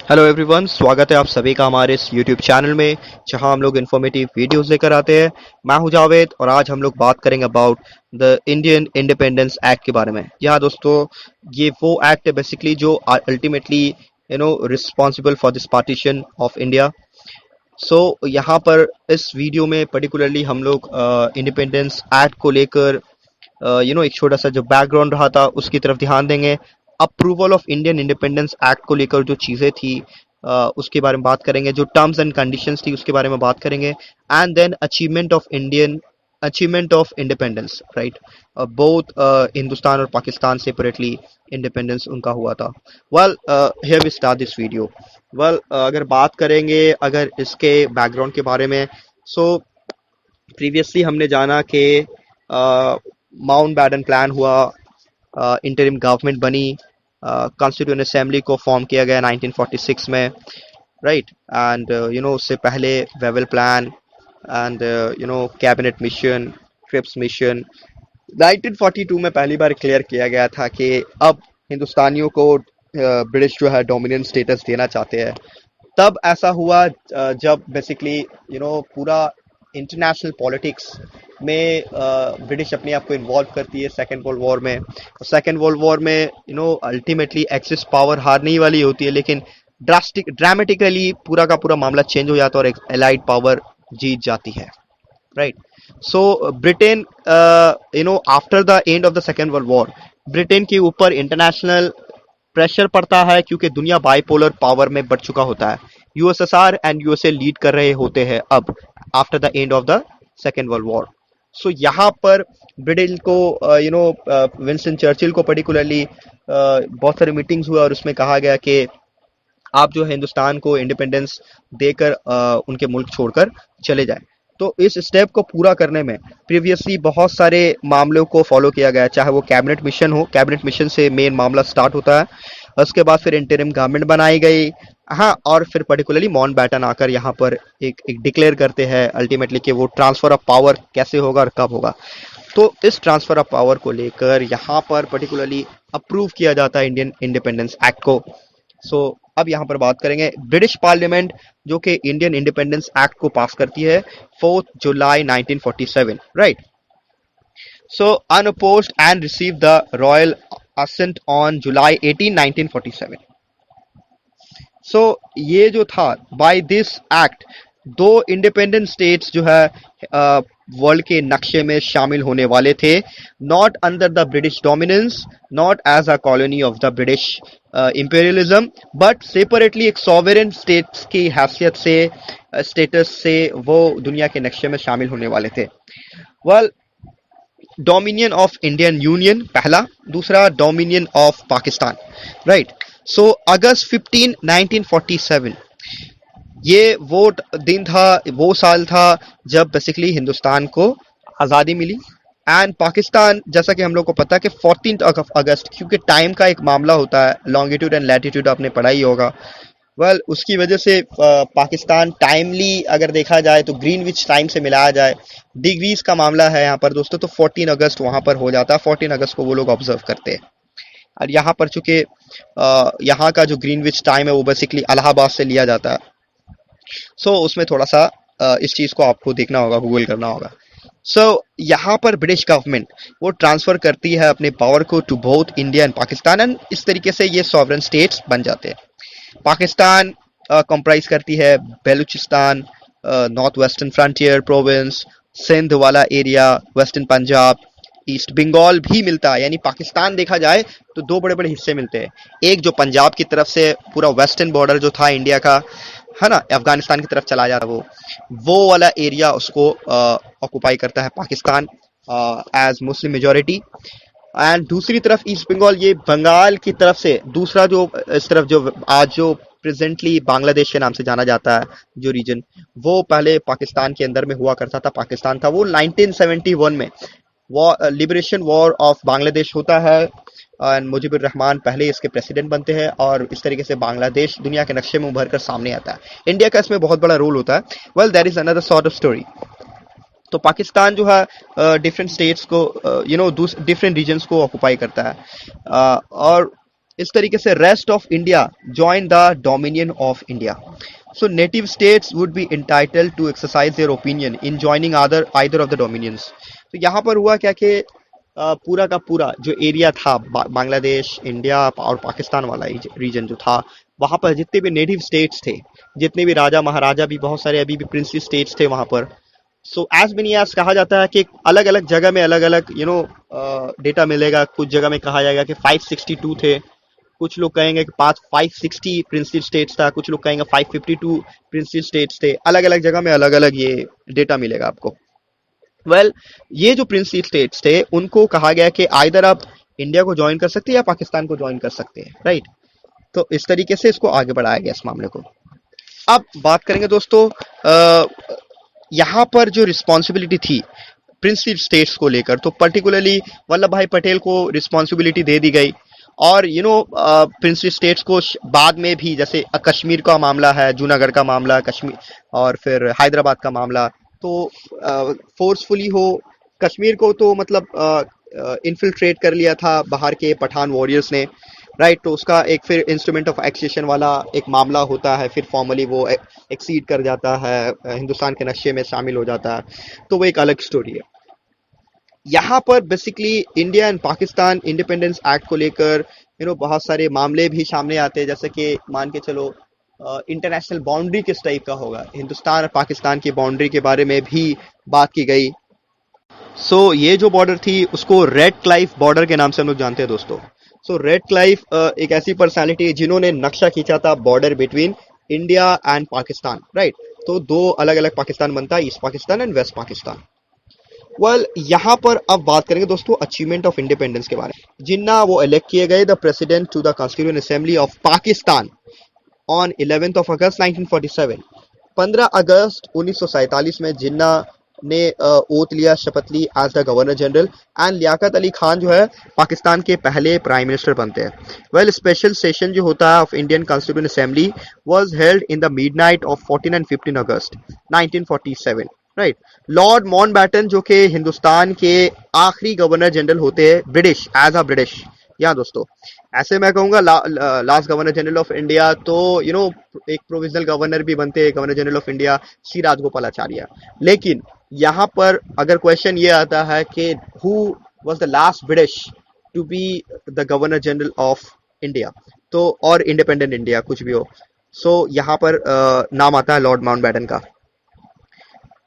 Hello everyone, स्वागत है आप सभी का हमारे इस यूट्यूब चैनल में जहां हम लोग इन्फॉर्मेटिव वीडियोस लेकर आते हैं। मैं हूं जावेद और आज हम लोग बात करेंगे about the Indian independence act के बारे में। यहाँ दोस्तों, ये वो एक्ट है बेसिकली जो ultimately responsible for this partition of India. So यहाँ पर इस वीडियो में पर्टिकुलरली हम लोग इंडिपेंडेंस एक्ट को लेकर एक छोटा सा जो बैकग्राउंड रहा था उसकी तरफ ध्यान देंगे। Approval of Indian independence act को लेकर जो चीज़ें थी उसके बारे में बात करेंगे, जो टर्म्स एंड कंडीशंस थी उसके बारे में बात करेंगे। And then achievement of independence, right. Both Hindustan और पाकिस्तान सेपरेटली इंडिपेंडेंस उनका हुआ था। Well, here we start this video. Well, अगर बात करेंगे अगर इसके बैकग्राउंड के बारे में, सो प्रीवियसली हमने जाना कि माउंट बैटन प्लान हुआ, इंटरिम गवर्नमेंट बनी, कॉन्स्टिट्यूएंट असेंबली को फॉर्म किया गया 1946 में, राइट। एंड उससे पहले Wavell plan and cabinet mission, Cripps mission 1942 में पहली बार क्लियर किया गया था कि अब हिंदुस्तानियों को ब्रिटिश जो है डोमिनेंट स्टेटस देना चाहते हैं। तब ऐसा हुआ जब बेसिकली पूरा इंटरनेशनल पॉलिटिक्स में ब्रिटिश अपने आप को इन्वॉल्व करती है सेकेंड वर्ल्ड वॉर में। और सेकेंड वर्ल्ड वॉर में अल्टीमेटली एक्सिस पावर हारने ही वाली होती है, लेकिन ड्रामेटिकली पूरा का पूरा मामला चेंज हो जाता है और एक एलाइड पावर जीत जाती है, right. So Britain, after the end of the second world war, Britain के ऊपर इंटरनेशनल प्रेशर पड़ता है क्योंकि दुनिया बाइपोलर पावर में बढ़ चुका होता है। यूएसएसआर एंड यूएसए लीड कर रहे होते हैं अब after the end of the second world war. So यहाँ पर ब्रिटेन को विंस्टन चर्चिल को पर्टिकुलरली बहुत सारे मीटिंग्स हुए और उसमें कहा गया कि आप जो है हिंदुस्तान को इंडिपेंडेंस देकर उनके मुल्क छोड़कर चले जाएं। तो इस स्टेप को पूरा करने में प्रीवियसली बहुत सारे मामलों को फॉलो किया गया, चाहे वो कैबिनेट मिशन हो। कैबिनेट मिशन से मेन मामला स्टार्ट होता है, उसके बाद फिर इंटरिम गवर्नमेंट बनाई गई। हाँ, और फिर पर्टिकुलरली माउंट बैटन आकर यहाँ पर एक डिक्लेयर करते हैं अल्टीमेटली कि वो ट्रांसफर ऑफ पावर कैसे होगा और कब होगा। तो इस ट्रांसफर ऑफ पावर को लेकर यहाँ पर पर्टिकुलरली अप्रूव किया जाता है इंडियन इंडिपेंडेंस एक्ट को। सो अब यहाँ पर बात करेंगे ब्रिटिश पार्लियामेंट जो कि इंडियन इंडिपेंडेंस एक्ट को पास करती है 4 जुलाई 1947, right. So unopposed and receive the royal assent on July 18, 1947। So ये जो था, बाय दिस एक्ट दो इंडिपेंडेंट स्टेट्स जो है वर्ल्ड के नक्शे में शामिल होने वाले थे, not under the British dominance, not as a colony of the British imperialism, but separately एक सॉवरेन स्टेट्स की हैसियत से, स्टेटस से वो दुनिया के नक्शे में शामिल होने वाले थे। Well, dominion of Indian union पहला, दूसरा डोमिनियन ऑफ पाकिस्तान, राइट। सो अगस्त 15, 1947 ये वो दिन था, वो साल था जब बेसिकली हिंदुस्तान को आज़ादी मिली। एंड पाकिस्तान, जैसा कि हम लोग को पता है कि 14 अगस्त, क्योंकि टाइम का एक मामला होता है, लॉन्गिट्यूड एंड लैटिट्यूड आपने पढ़ा ही होगा। वेल, उसकी वजह से पाकिस्तान टाइमली अगर देखा जाए तो ग्रीनविच टाइम से मिलाया जाए, डिग्रीज का मामला है यहाँ पर दोस्तों, तो 14 अगस्त वहाँ पर हो जाता है। 14 अगस्त को वो लोग ऑब्जर्व करते हैं। और यहाँ पर चूंकि यहाँ का जो ग्रीनविच टाइम है वो बेसिकली इलाहाबाद से लिया जाता है। सो उसमें थोड़ा सा इस चीज को आपको देखना होगा, गूगल करना होगा। सो यहाँ पर ब्रिटिश गवर्नमेंट वो ट्रांसफर करती है अपने पावर को to both India and Pakistan, and इस तरीके से ये सॉवरेन स्टेट्स बन जाते हैं। पाकिस्तान कंप्राइज करती है Baluchistan, North Western Frontier Province, Sindh वाला area, western Punjab, East Bengal भी मिलता है। यानी पाकिस्तान देखा जाए तो दो बड़े बड़े हिस्से मिलते हैं। एक जो पंजाब की तरफ से पूरा वेस्टर्न बॉर्डर जो था इंडिया का, है ना, अफगानिस्तान की तरफ चला जाता है, वो वाला एरिया उसको ऑक्युपाई करता है Pakistan as Muslim majority. And दूसरी तरफ ईस्ट बंगाल, ये बंगाल की तरफ से दूसरा जो इस तरफ जो आज जो प्रेजेंटली बांग्लादेश के नाम से जाना जाता है जो रीजन, वो पहले पाकिस्तान के अंदर में हुआ करता था। पाकिस्तान था वो 1971 में लिबरेशन वॉर ऑफ बांग्लादेश होता है एंड मुजीबुर रहमान पहले इसके प्रेसिडेंट बनते हैं और इस तरीके से बांग्लादेश दुनिया के नक्शे में उभर कर सामने आता है। इंडिया का इसमें बहुत बड़ा रोल होता है। Well, that is another sort of story. तो पाकिस्तान जो है डिफरेंट स्टेट्स को डिफरेंट रीजन्स को ऑक्युपाई करता है और इस तरीके से rest of India join the dominion of India. So native states would be entitled to exercise their opinion in joining either of the dominions. तो यहाँ पर हुआ क्या कि पूरा का पूरा जो एरिया था बांग्लादेश, इंडिया और पाकिस्तान वाला रीजन जो था, वहाँ पर जितने भी नेटिव स्टेट्स थे, जितने भी राजा महाराजा भी बहुत सारे अभी भी प्रिंसली स्टेट्स थे वहाँ पर. सो एज मेनी एज कहा जाता है कि अलग अलग जगह में अलग अलग डेटा मिलेगा. कुछ जगह में कहा जाएगा कि 562 थे, कुछ लोग कहेंगे कि 560 प्रिंसली स्टेट्स था, कुछ लोग कहेंगे 552 प्रिंसली स्टेट्स थे. अलग अलग जगह में अलग अलग ये डेटा मिलेगा आपको. वेल ये जो प्रिंसली स्टेट्स थे उनको कहा गया कि आइदर आप इंडिया को ज्वाइन कर सकते हैं या पाकिस्तान को ज्वाइन कर सकते हैं, राइट. तो इस तरीके से इसको आगे बढ़ाया गया इस मामले को. अब बात करेंगे दोस्तों, यहाँ पर जो रिस्पॉन्सिबिलिटी थी प्रिंसली स्टेट्स को लेकर, तो पर्टिकुलरली वल्लभ भाई पटेल को रिस्पॉन्सिबिलिटी दे दी गई. और प्रिंसली स्टेट्स को बाद में भी, जैसे कश्मीर का मामला है, जूनागढ़ का मामला, कश्मीर और फिर हैदराबाद का मामला, तो फोर्सफुली हो कश्मीर को तो मतलब इन्फिल्ट्रेट कर लिया था बाहर के पठान वॉरियर्स ने, राइट. तो उसका एक फिर इंस्ट्रूमेंट ऑफ एक्सेशन वाला एक मामला होता है, फिर फॉर्मली वो एक्सीड कर जाता है, हिंदुस्तान के नक्शे में शामिल हो जाता है, तो वो एक अलग स्टोरी है. यहाँ पर basically India and Pakistan independence act को लेकर बहुत सारे मामले भी सामने आते हैं. जैसे कि मान के चलो इंटरनेशनल बाउंड्री किस टाइप का होगा, हिंदुस्तान और पाकिस्तान की बाउंड्री के बारे में भी बात की गई. सो ये जो बॉर्डर थी उसको रेड क्लाइफ बॉर्डर के नाम से हम लोग जानते हैं दोस्तों. सो रेड क्लाइफ एक ऐसी पर्सनालिटी है जिन्होंने नक्शा खींचा था border between India and Pakistan, right. तो दो अलग अलग पाकिस्तान बनता है, east Pakistan and west Pakistan. Well यहाँ पर अब बात करेंगे दोस्तों अचीवमेंट ऑफ इंडिपेंडेंस के बारे में. जिन्ना वो इलेक्ट किए गए the president to the constituent assembly of Pakistan on 11th of August 1947. 15 अगस्त 1947 में जिन्ना ने ओथ लिया, शपथ ली as the governor general. And Liaquat Ali Khan जो है पाकिस्तान के पहले प्राइम मिनिस्टर बनते हैं. वेल स्पेशल सेशन जो होता है of Indian constituent assembly was held in the midnight of 14 and 15 अगस्त 1947, राइट. लॉर्ड माउंटबैटन जो कि हिंदुस्तान के आखिरी गवर्नर जनरल होते हैं ब्रिटिश, एज अ ब्रिटिश. या दोस्तों ऐसे मैं कहूंगा last governor general of India तो एक प्रोविजनल गवर्नर भी बनते हैं, governor general of India Shri Rajagopalachari. लेकिन यहाँ पर अगर क्वेश्चन ये आता है कि who was the last British to be the governor general of India, तो और इंडिपेंडेंट इंडिया कुछ भी हो, सो यहाँ पर नाम आता है लॉर्ड माउंटबैटन का.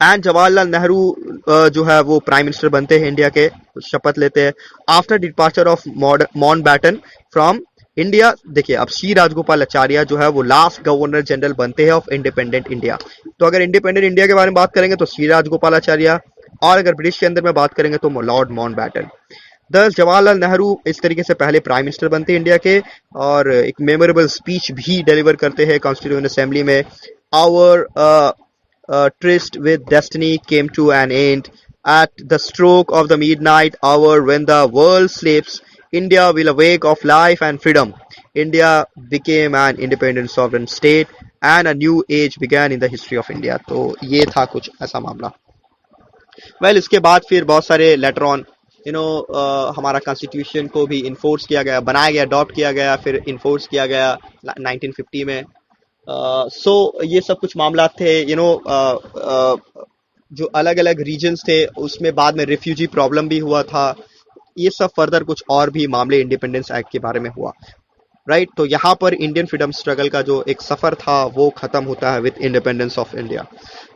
एंड जवाहरलाल नेहरू जो है वो प्राइम मिनिस्टर बनते हैं इंडिया के, शपथ लेते हैं after departure of Mountbatten from India. देखिए अब श्री राजगोपालाचार्य जो है वो लास्ट गवर्नर जनरल बनते हैं ऑफ इंडिपेंडेंट इंडिया. तो अगर इंडिपेंडेंट इंडिया के बारे में बात करेंगे तो श्री राजगोपालाचार्य, और अगर ब्रिटिश के अंदर में बात करेंगे तो लॉर्ड माउंटबैटन. दस जवाहरलाल नेहरू इस तरीके से पहले प्राइम मिनिस्टर बनते हैं इंडिया के, और एक मेमोरेबल स्पीच भी डिलीवर करते हैं कॉन्स्टिट्यूएंट असेंबली में. Our tryst with destiny came to an end at the stroke of the midnight hour when the world sleeps. India will awake of life and freedom. India became an independent sovereign state and a new age began in the history of India. तो ये था कुछ ऐसा मामला. Well इसके बाद फिर बहुत सारे लेटर ऑन हमारा कॉन्स्टिट्यूशन को भी इन्फोर्स किया गया, बनाया गया, अडॉप्ट किया गया, फिर इन्फोर्स किया गया 1950 में. सो ये सब कुछ मामला थे. जो अलग अलग रीजन्स थे उसमें बाद में रिफ्यूजी प्रॉब्लम भी हुआ था. ये सब फर्दर कुछ और भी मामले इंडिपेंडेंस एक्ट के बारे में हुआ, राइट. तो यहाँ पर इंडियन फ्रीडम स्ट्रगल का जो एक सफर था वो खत्म होता है with independence of India.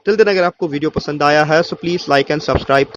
Till then अगर आपको वीडियो पसंद आया है so please like and subscribe.